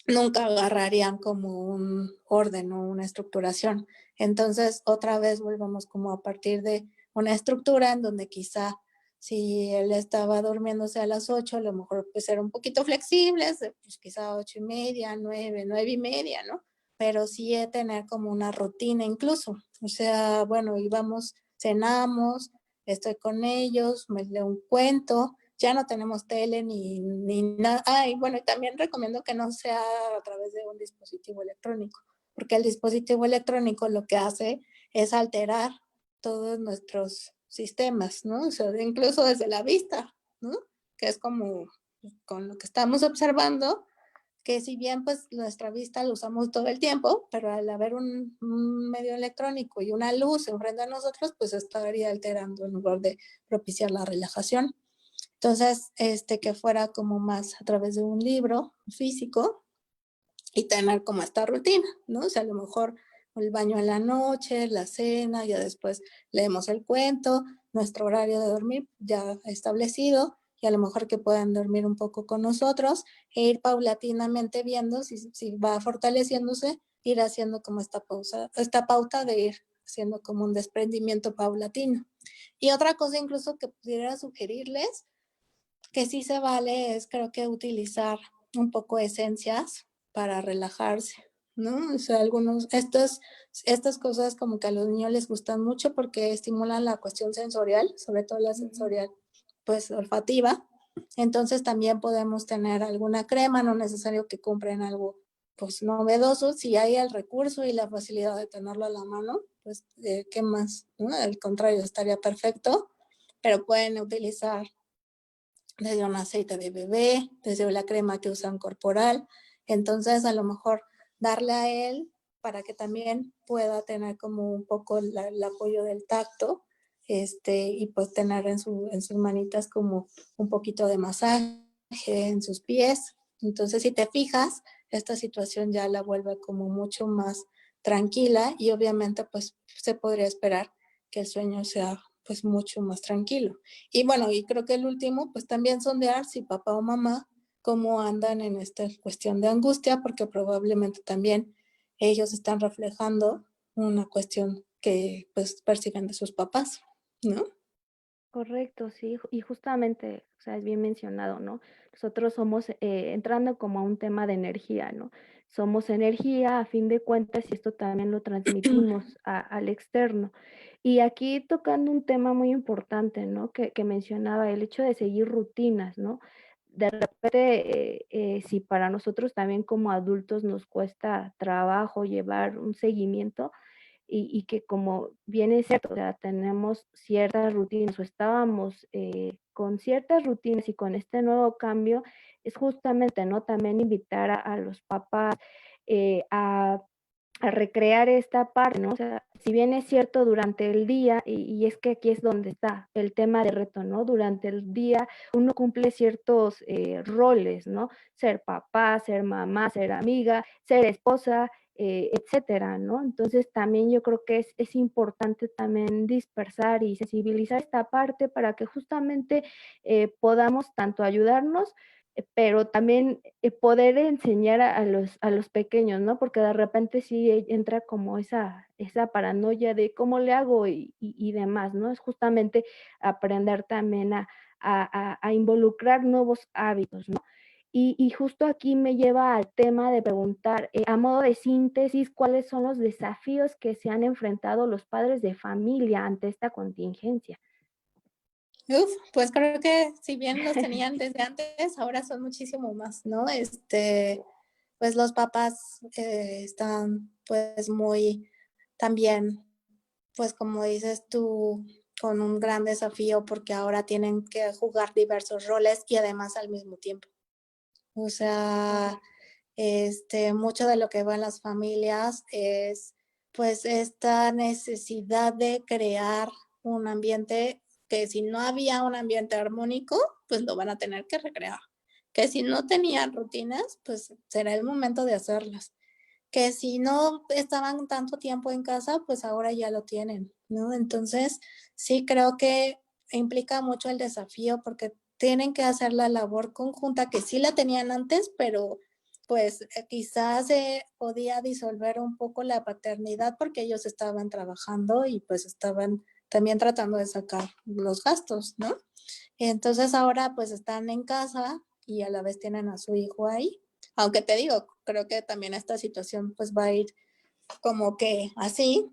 nunca agarrarían como un orden o una estructuración. Entonces, otra vez volvemos como a partir de una estructura en donde quizá si él estaba durmiéndose a las 8, a lo mejor pues era un poquito flexibles, pues quizá 8:30, 9, 9:30, ¿no? Pero sí tener como una rutina incluso. O sea, bueno, íbamos, cenamos, estoy con ellos, me leo un cuento, ya no tenemos tele ni nada. Ah, y bueno, y también recomiendo que no sea a través de un dispositivo electrónico, porque el dispositivo electrónico lo que hace es alterar todos nuestros sistemas, ¿no? O sea, incluso desde la vista, ¿no? Que es como con lo que estamos observando, que si bien pues nuestra vista la usamos todo el tiempo, pero al haber un medio electrónico y una luz enfrente de nosotros, pues estaría alterando en lugar de propiciar la relajación. Entonces, que fuera como más a través de un libro físico y tener como esta rutina, ¿no? O sea, a lo mejor el baño en la noche, la cena, ya después leemos el cuento, nuestro horario de dormir ya establecido, y a lo mejor que puedan dormir un poco con nosotros e ir paulatinamente viendo si va fortaleciéndose, ir haciendo como esta pauta de ir haciendo como un desprendimiento paulatino. Y otra cosa incluso que pudiera sugerirles que sí se vale es creo que utilizar un poco esencias para relajarse, ¿no? O sea, estas cosas como que a los niños les gustan mucho porque estimulan la cuestión sensorial, sobre todo la sensorial, pues olfativa. Entonces también podemos tener alguna crema, no necesario que compren algo pues novedoso, si hay el recurso y la facilidad de tenerlo a la mano, pues qué más, ¿no? Al contrario, estaría perfecto, pero pueden utilizar desde un aceite de bebé, desde la crema que usan corporal. Entonces, a lo mejor darle a él para que también pueda tener como un poco el apoyo del tacto, y pues tener en sus manitas como un poquito de masaje en sus pies. Entonces, si te fijas, esta situación ya la vuelve como mucho más tranquila y obviamente pues se podría esperar que el sueño sea pues mucho más tranquilo. Y bueno, y creo que el último, pues también sondear si papá o mamá cómo andan en esta cuestión de angustia, porque probablemente también ellos están reflejando una cuestión que pues perciben de sus papás, ¿no? Correcto, sí, y justamente, o sea, es bien mencionado, ¿no? Nosotros somos, entrando como a un tema de energía, ¿no? Somos energía a fin de cuentas y esto también lo transmitimos al externo. Y aquí tocando un tema muy importante, ¿no? Que mencionaba, el hecho de seguir rutinas, ¿no? De repente, si para nosotros también como adultos nos cuesta trabajo llevar un seguimiento, y que como bien es cierto, o sea, tenemos ciertas rutinas o estábamos con ciertas rutinas y con este nuevo cambio, es justamente, ¿no? También invitar a los papás eh, a, a recrear esta parte, ¿no? O sea, si bien es cierto durante el día, y es que aquí es donde está el tema de reto, ¿no? Durante el día uno cumple ciertos roles, ¿no? Ser papá, ser mamá, ser amiga, ser esposa, etcétera, ¿no? Entonces también yo creo que es importante también dispersar y sensibilizar esta parte para que justamente podamos tanto ayudarnos, pero también poder enseñar a los pequeños, ¿no? Porque de repente sí entra como esa paranoia de cómo le hago y demás, ¿no? Es justamente aprender también a involucrar nuevos hábitos, ¿no? Y justo aquí me lleva al tema de preguntar, a modo de síntesis, ¿cuáles son los desafíos que se han enfrentado los padres de familia ante esta contingencia? Uf, pues creo que si bien los tenían desde antes, ahora son muchísimo más, ¿no? Pues los papás están pues muy también, pues como dices tú, con un gran desafío porque ahora tienen que jugar diversos roles y además al mismo tiempo. O sea, mucho de lo que va en las familias es pues esta necesidad de crear un ambiente que si no había un ambiente armónico, pues lo van a tener que recrear. Que si no tenían rutinas, pues será el momento de hacerlas. Que si no estaban tanto tiempo en casa, pues ahora ya lo tienen, ¿no? Entonces, sí creo que implica mucho el desafío porque tienen que hacer la labor conjunta que sí la tenían antes, pero pues quizás se podía disolver un poco la paternidad porque ellos estaban trabajando y pues estaban también tratando de sacar los gastos, ¿no? Entonces ahora pues están en casa y a la vez tienen a su hijo ahí. Aunque te digo, creo que también esta situación pues va a ir como que así,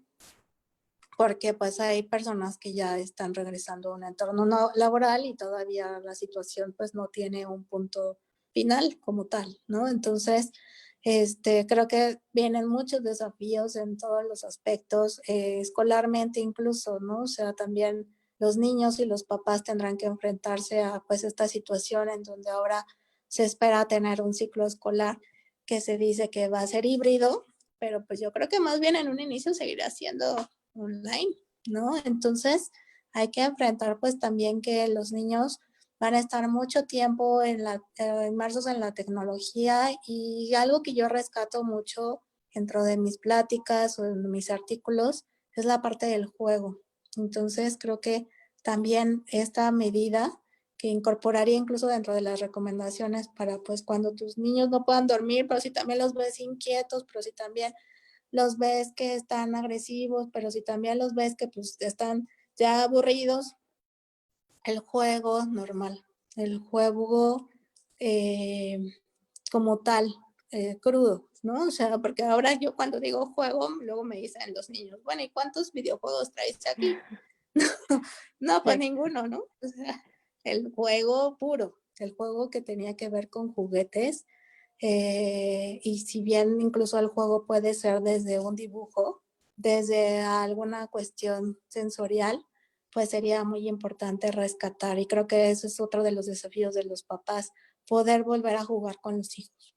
porque pues hay personas que ya están regresando a un entorno no laboral y todavía la situación pues no tiene un punto final como tal, ¿no? Entonces, creo que vienen muchos desafíos en todos los aspectos, escolarmente incluso, ¿no? O sea, también los niños y los papás tendrán que enfrentarse a pues esta situación en donde ahora se espera tener un ciclo escolar que se dice que va a ser híbrido, pero pues yo creo que más bien en un inicio seguirá siendo online, ¿no? Entonces hay que enfrentar pues también que los niños van a estar mucho tiempo inmersos en la tecnología y algo que yo rescato mucho dentro de mis pláticas o en mis artículos es la parte del juego. Entonces creo que también esta medida que incorporaría incluso dentro de las recomendaciones para pues cuando tus niños no puedan dormir, pero si también los ves inquietos, pero si también los ves que están agresivos, pero si también los ves que pues están ya aburridos, el juego normal, el juego eh, como tal, crudo, ¿no? O sea, porque ahora yo cuando digo juego, luego me dicen los niños, bueno, ¿y cuántos videojuegos traes aquí? No, pues Sí, ninguno, ¿no? O sea, el juego puro, el juego que tenía que ver con juguetes. Y si bien incluso el juego puede ser desde un dibujo, desde alguna cuestión sensorial, pues sería muy importante rescatar. Y creo que eso es otro de los desafíos de los papás, poder volver a jugar con los hijos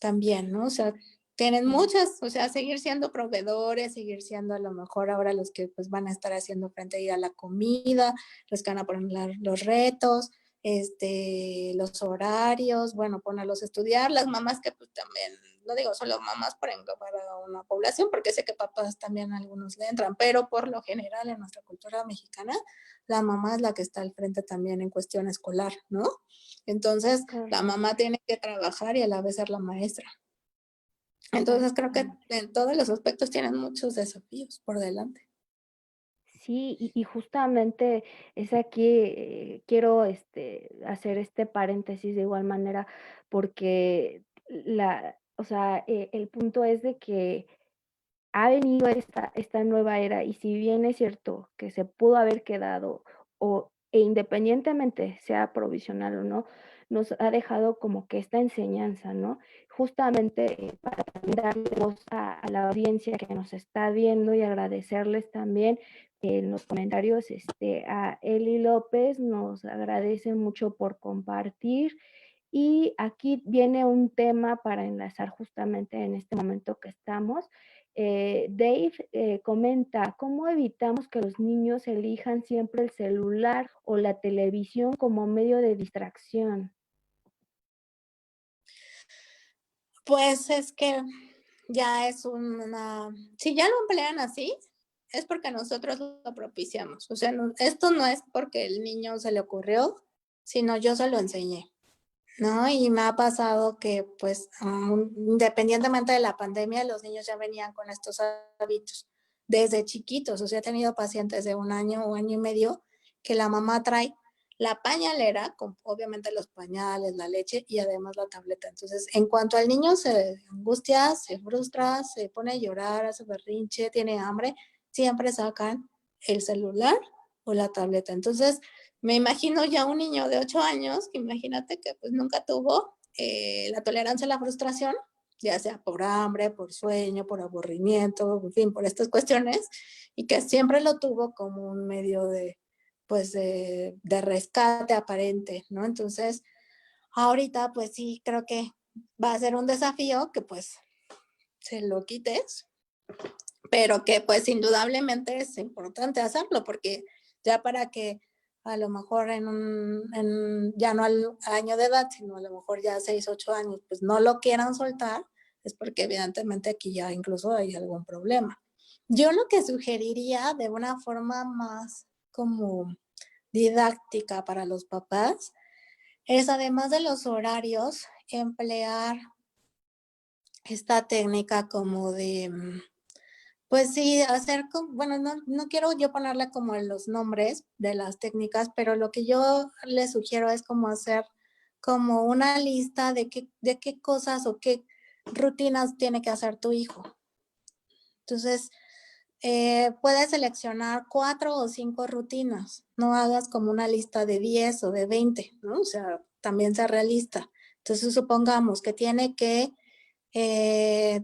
también, ¿no? O sea, tienen sí. muchas, o sea, seguir siendo proveedores, seguir siendo a lo mejor ahora los que pues van a estar haciendo frente a ir a la comida, los que van a poner los retos, los horarios, bueno, ponerlos a estudiar, las mamás que pues también, no digo solo mamás por englobar a una población, porque sé que papás también algunos le entran, pero por lo general en nuestra cultura mexicana, la mamá es la que está al frente también en cuestión escolar, ¿no? Entonces, la Correcto, mamá tiene que trabajar y a la vez ser la maestra. Entonces, creo que exactamente. en todos los aspectos tienen muchos desafíos por delante. Sí, y justamente es aquí, quiero, hacer este paréntesis de igual manera, porque o sea, el punto es de que ha venido esta nueva era, y si bien es cierto que se pudo haber quedado, independientemente sea provisional o no, nos ha dejado como que esta enseñanza, ¿no? Justamente, para también darle voz a la audiencia que nos está viendo y agradecerles también en los comentarios, a Eli López nos agradece mucho por compartir. Y aquí viene un tema para enlazar justamente en este momento que estamos. Dave comenta, ¿cómo evitamos que los niños elijan siempre el celular o la televisión como medio de distracción? Pues es que ya es si ya lo emplean así, es porque nosotros lo propiciamos. O sea, esto no es porque el niño se le ocurrió, sino yo se lo enseñé, ¿no? Y me ha pasado que, pues, independientemente de la pandemia, los niños ya venían con estos hábitos desde chiquitos. O sea, he tenido pacientes de 1 año o año y medio que la mamá trae la pañalera, con obviamente los pañales, la leche y además la tableta. Entonces, en cuanto al niño se angustia, se frustra, se pone a llorar, hace berrinche, tiene hambre, siempre sacan el celular o la tableta. Entonces, me imagino ya un niño de 8 años, que imagínate que pues nunca tuvo la tolerancia a la frustración, ya sea por hambre, por sueño, por aburrimiento, en fin, por estas cuestiones, y que siempre lo tuvo como un medio pues, de rescate aparente, ¿no? Entonces, ahorita, pues sí, creo que va a ser un desafío que pues se lo quites, pero que pues indudablemente es importante hacerlo porque ya para que a lo mejor ya no al año de edad, sino a lo mejor ya 6, 8 años, pues no lo quieran soltar, es porque evidentemente aquí ya incluso hay algún problema. Yo lo que sugeriría de una forma más como didáctica para los papás es además de los horarios, emplear esta técnica como de, pues sí, hacer, bueno, no quiero yo ponerle como los nombres de las técnicas, pero lo que yo les sugiero es como hacer como una lista de qué cosas o qué rutinas tiene que hacer tu hijo. Entonces, puedes seleccionar 4 o 5 rutinas, no hagas como una lista de 10 o de 20, ¿no? O sea, también sea realista. Entonces, supongamos que tiene que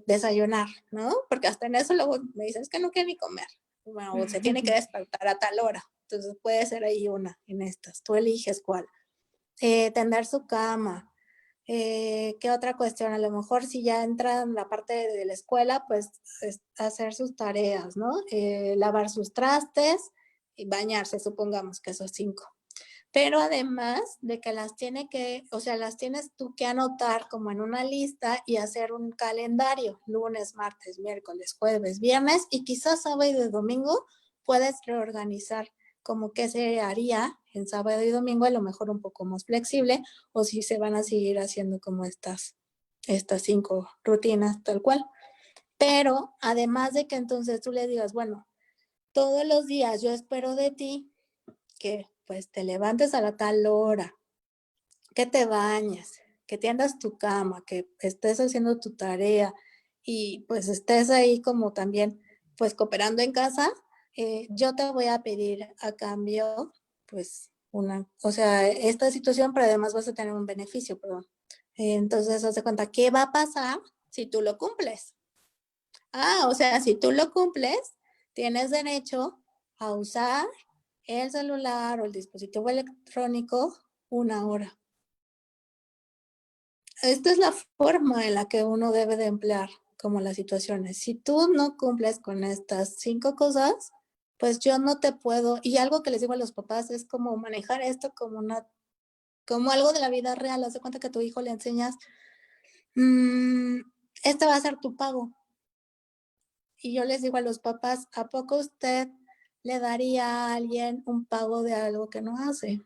desayunar, ¿no? Porque hasta en eso luego me dicen, es que no quiere ni comer, bueno, o se tiene que despertar a tal hora. Entonces, puede ser ahí una en estas, tú eliges cuál. Tender su cama. ¿Qué otra cuestión? A lo mejor si ya entra en la parte de la escuela, pues hacer sus tareas, ¿no? Lavar sus trastes y bañarse, supongamos que esos 5. Pero además de que las tiene que, o sea, las tienes tú que anotar como en una lista y hacer un calendario, lunes, martes, miércoles, jueves, viernes y quizás sábado y domingo puedes reorganizar como qué se haría en sábado y domingo, a lo mejor un poco más flexible, o si se van a seguir haciendo como estas 5 rutinas tal cual. Pero además de que entonces tú le digas, bueno, todos los días yo espero de ti que pues te levantes a la tal hora, que te bañes, que tiendas tu cama, que estés haciendo tu tarea y pues estés ahí como también pues cooperando en casa, yo te voy a pedir a cambio pues o sea, esta situación, pero además vas a tener un beneficio, perdón. Entonces, haz de cuenta, ¿qué va a pasar si tú lo cumples? O sea, si tú lo cumples, tienes derecho a usar el celular o el dispositivo electrónico 1 hora. Esta es la forma en la que uno debe de emplear como las situaciones. Si tú no cumples con estas 5 cosas, pues yo no te puedo, y algo que les digo a los papás es como manejar esto como algo de la vida real. Haz de cuenta que a tu hijo le enseñas, este va a ser tu pago. Y yo les digo a los papás, ¿a poco usted le daría a alguien un pago de algo que no hace?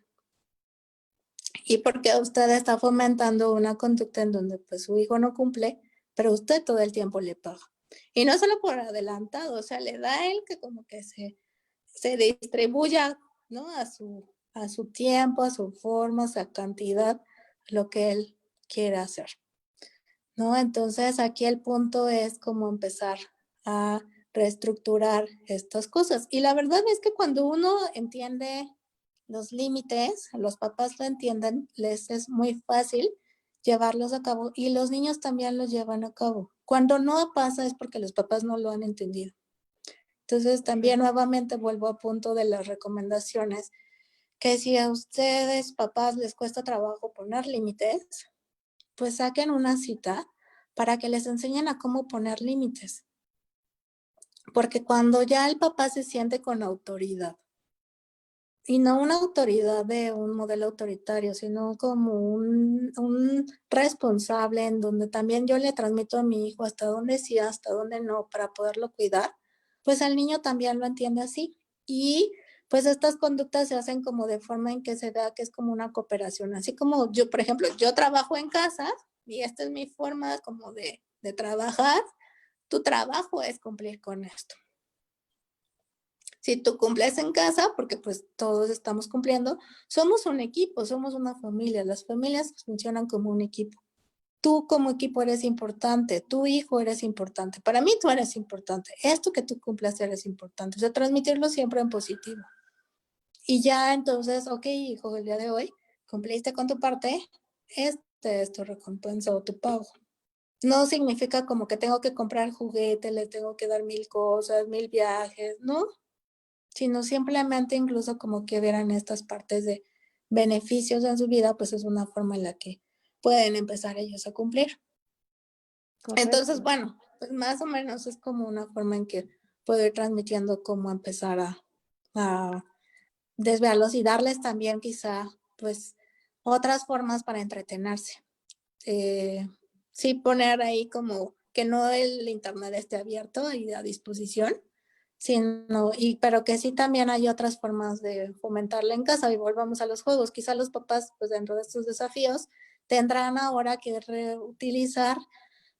Y porque usted está fomentando una conducta en donde pues su hijo no cumple, pero usted todo el tiempo le paga. Y no solo por adelantado, o sea, le da a él que como que se distribuya, ¿no? A su tiempo, a su forma, a su cantidad, lo que él quiere hacer, ¿no? Entonces aquí el punto es como empezar a reestructurar estas cosas. Y la verdad es que cuando uno entiende los límites, los papás lo entienden, les es muy fácil llevarlos a cabo y los niños también los llevan a cabo. Cuando no pasa es porque los papás no lo han entendido. Entonces también nuevamente vuelvo a punto de las recomendaciones, que si a ustedes papás les cuesta trabajo poner límites, pues saquen una cita para que les enseñen a cómo poner límites. Porque cuando ya el papá se siente con autoridad, y no una autoridad de un modelo autoritario, sino como un responsable en donde también yo le transmito a mi hijo hasta dónde sí, hasta dónde no, para poderlo cuidar, pues el niño también lo entiende así. Y pues estas conductas se hacen como de forma en que se vea que es como una cooperación, así como yo, por ejemplo, yo trabajo en casa y esta es mi forma como de trabajar, tu trabajo es cumplir con esto. Si tú cumples en casa, porque pues todos estamos cumpliendo, somos un equipo, somos una familia. Las familias funcionan como un equipo. Tú como equipo eres importante, tu hijo eres importante, para mí tú eres importante, esto que tú cumplas eres importante, o sea, transmitirlo siempre en positivo. Y ya entonces, ok, hijo, el día de hoy cumpliste con tu parte, este es tu recompensa o tu pago. No significa como que tengo que comprar juguetes, le tengo que dar 1000 cosas, 1000 viajes, ¿no? Sino simplemente incluso como que vieran estas partes de beneficios en su vida, pues es una forma en la que pueden empezar ellos a cumplir. Entonces, Correcto. bueno, pues más o menos es como una forma en que puedo ir transmitiendo cómo empezar a desviarlos y darles también quizá pues otras formas para entretenerse. Sí poner ahí como que no el internet esté abierto y a disposición, sino, pero que sí también hay otras formas de fomentarla en casa y volvamos a los juegos. Quizá los papás, pues dentro de estos desafíos, tendrán ahora que reutilizar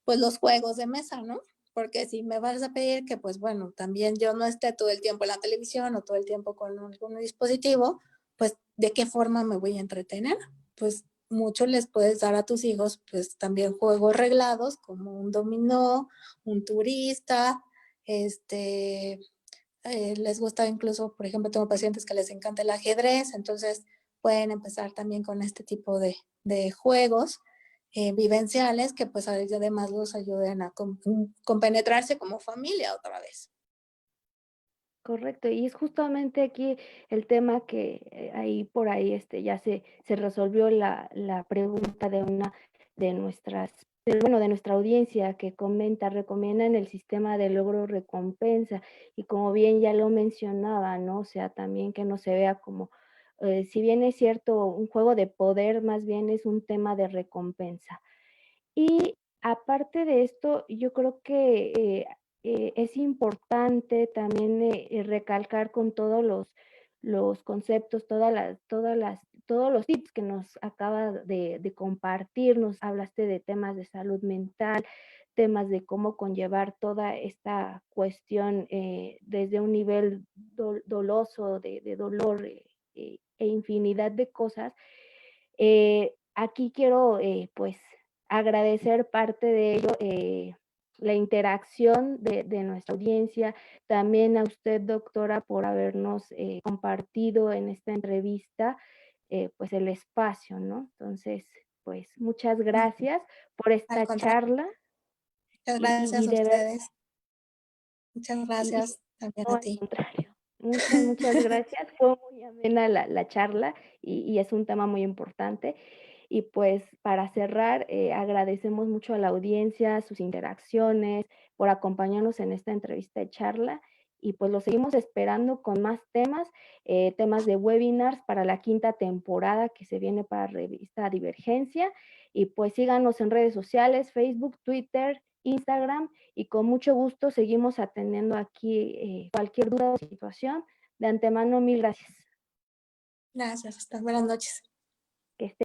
pues los juegos de mesa, ¿no? Porque si me vas a pedir que, pues bueno, también yo no esté todo el tiempo en la televisión o todo el tiempo con algún dispositivo, pues ¿de qué forma me voy a entretener? Pues mucho les puedes dar a tus hijos, pues también juegos reglados como un dominó, un turista, les gusta incluso, por ejemplo, tengo pacientes que les encanta el ajedrez, entonces pueden empezar también con este tipo de juegos vivenciales que pues además los ayuden a compenetrarse como familia otra vez. Correcto, y es justamente aquí el tema que ahí por ahí ya se resolvió la pregunta de una de nuestras, bueno, de nuestra audiencia que recomiendan el sistema de logro recompensa y como bien ya lo mencionaba, ¿no? O sea, también que no se vea como, si bien es cierto, un juego de poder, más bien es un tema de recompensa. Y aparte de esto, yo creo que es importante también recalcar con todos los conceptos, todos los tips que nos acaba de compartir. Nos hablaste de temas de salud mental, temas de cómo conllevar toda esta cuestión desde un nivel doloso, de dolor e infinidad de cosas. Aquí quiero, pues, agradecer parte de ello, la interacción de nuestra audiencia, también a usted, doctora, por habernos compartido en esta entrevista, pues, el espacio, ¿no? Entonces, pues, muchas gracias por Al esta contrario, charla muchas y gracias a de verdad ustedes. Muchas y gracias también no, a al ti. contrario. Muchas gracias. Fue muy amena la charla y es un tema muy importante. Y pues para cerrar, agradecemos mucho a la audiencia, sus interacciones, por acompañarnos en esta entrevista de charla y pues lo seguimos esperando con más temas, temas de webinars para la quinta temporada que se viene para Revista Divergencia y pues síganos en redes sociales, Facebook, Twitter, Instagram y con mucho gusto seguimos atendiendo aquí cualquier duda o situación. De antemano, mil gracias. Gracias, hasta buenas noches.